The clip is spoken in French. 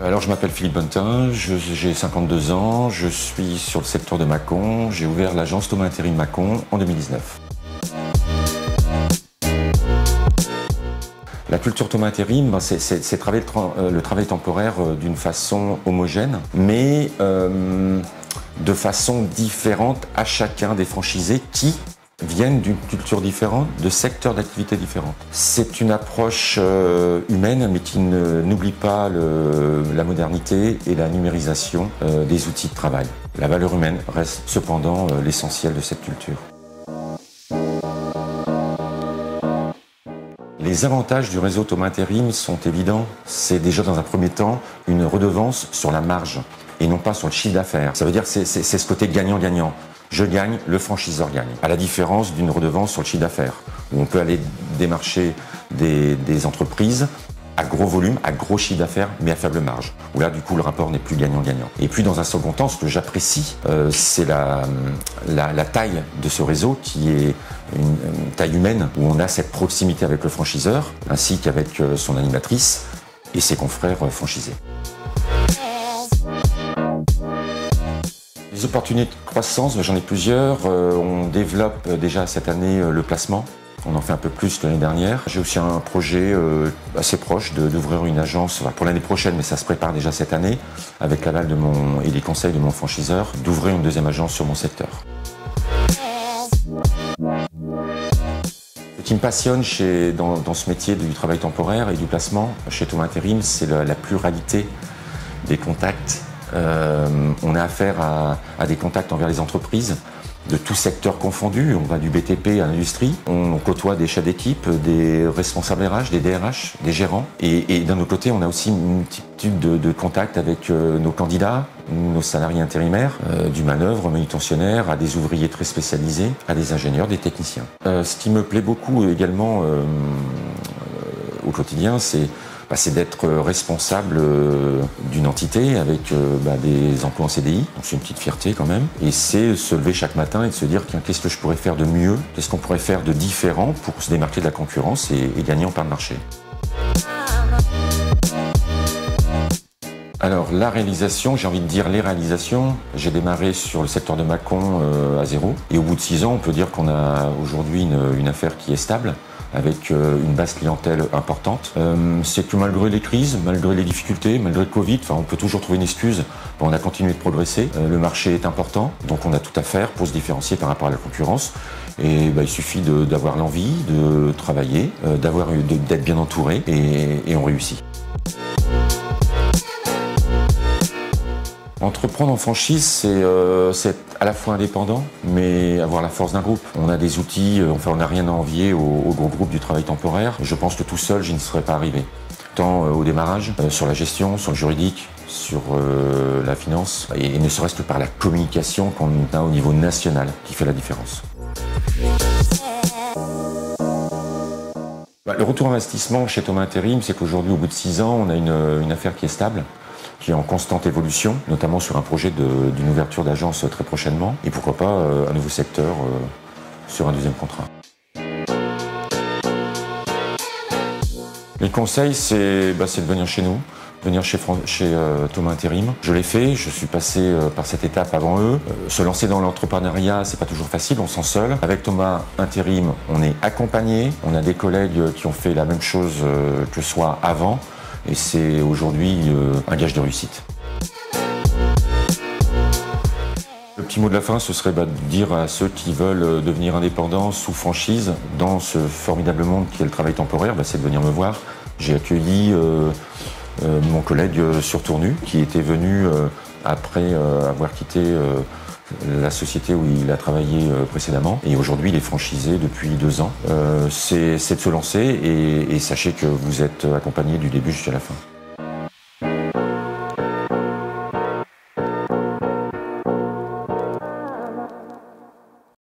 Alors je m'appelle Philippe Bonnetin, j'ai 52 ans, je suis sur le secteur de Mâcon, j'ai ouvert l'agence Thomas Intérim Mâcon en 2019. La culture Thomas Intérim, c'est le travail temporaire d'une façon homogène, mais de façon différente à chacun des franchisés qui viennent d'une culture différente, de secteurs d'activité différents. C'est une approche humaine, mais qui n'oublie pas la modernité et la numérisation des outils de travail. La valeur humaine reste cependant l'essentiel de cette culture. Les avantages du réseau Thomas Intérim sont évidents. C'est déjà dans un premier temps une redevance sur la marge et non pas sur le chiffre d'affaires. Ça veut dire que c'est ce côté gagnant-gagnant. Je gagne, le franchiseur gagne. À la différence d'une redevance sur le chiffre d'affaires, où on peut aller démarcher des entreprises à gros volume, à gros chiffre d'affaires, mais à faible marge. Où là, du coup, le rapport n'est plus gagnant-gagnant. Et puis, dans un second temps, ce que j'apprécie, c'est la taille de ce réseau, qui est une taille humaine, où on a cette proximité avec le franchiseur, ainsi qu'avec son animatrice et ses confrères franchisés. Les opportunités de croissance, j'en ai plusieurs. On développe déjà cette année le placement. On en fait un peu plus que l'année dernière. J'ai aussi un projet assez proche d'ouvrir une agence pour l'année prochaine, mais ça se prépare déjà cette année, avec l'aval et les conseils de mon franchiseur, d'ouvrir une deuxième agence sur mon secteur. Ce qui me passionne dans ce métier du travail temporaire et du placement chez Thomas Intérim, c'est la pluralité des contacts. On a affaire à des contacts envers les entreprises de tous secteurs confondus. On va du BTP à l'industrie. On côtoie des chefs d'équipe, des responsables RH, des DRH, des gérants. Et d'un autre côté, on a aussi une multitude de contacts avec nos candidats, nos salariés intérimaires, du manœuvre, manutentionnaire, à des ouvriers très spécialisés, à des ingénieurs, des techniciens. Ce qui me plaît beaucoup également au quotidien, c'est d'être responsable d'une entité avec des emplois en CDI. Donc c'est une petite fierté quand même. Et c'est se lever chaque matin et de se dire qu'est-ce que je pourrais faire de mieux, qu'est-ce qu'on pourrait faire de différent pour se démarquer de la concurrence et gagner en part de marché. Alors la réalisation, j'ai envie de dire les réalisations. J'ai démarré sur le secteur de Mâcon à zéro. Et au bout de 6 ans, on peut dire qu'on a aujourd'hui une affaire qui est stable, avec une base clientèle importante. C'est que malgré les crises, malgré les difficultés, malgré le Covid, on peut toujours trouver une excuse. On a continué de progresser. Le marché est important, donc on a tout à faire pour se différencier par rapport à la concurrence. Et il suffit d'avoir l'envie, de travailler, d'être bien entouré, et on réussit. Entreprendre en franchise, c'est à la fois indépendant, mais avoir la force d'un groupe. On a des outils, on n'a rien à envier au gros groupe du travail temporaire. Je pense que tout seul, je n'y serais pas arrivé. Tant au démarrage, sur la gestion, sur le juridique, sur la finance, et ne serait-ce que par la communication qu'on a au niveau national qui fait la différence. Le retour investissement chez Thomas Intérim, c'est qu'aujourd'hui, au bout de 6 ans, on a une affaire qui est stable, qui est en constante évolution, notamment sur un projet d'une ouverture d'agence très prochainement, et pourquoi pas un nouveau secteur sur un deuxième contrat. Les conseils, c'est de venir chez nous, venir chez Thomas Intérim. Je l'ai fait, je suis passé par cette étape avant eux. Se lancer dans l'entrepreneuriat, c'est pas toujours facile, on se sent seul. Avec Thomas Intérim, on est accompagné, on a des collègues qui ont fait la même chose que soi avant, et c'est aujourd'hui un gage de réussite. Le petit mot de la fin, ce serait de dire à ceux qui veulent devenir indépendants sous franchise dans ce formidable monde qui est le travail temporaire, c'est de venir me voir. J'ai accueilli mon collègue sur Tournu, qui était venu après avoir quitté la société où il a travaillé précédemment, et aujourd'hui il est franchisé depuis 2 ans. C'est de se lancer, et sachez que vous êtes accompagné du début jusqu'à la fin.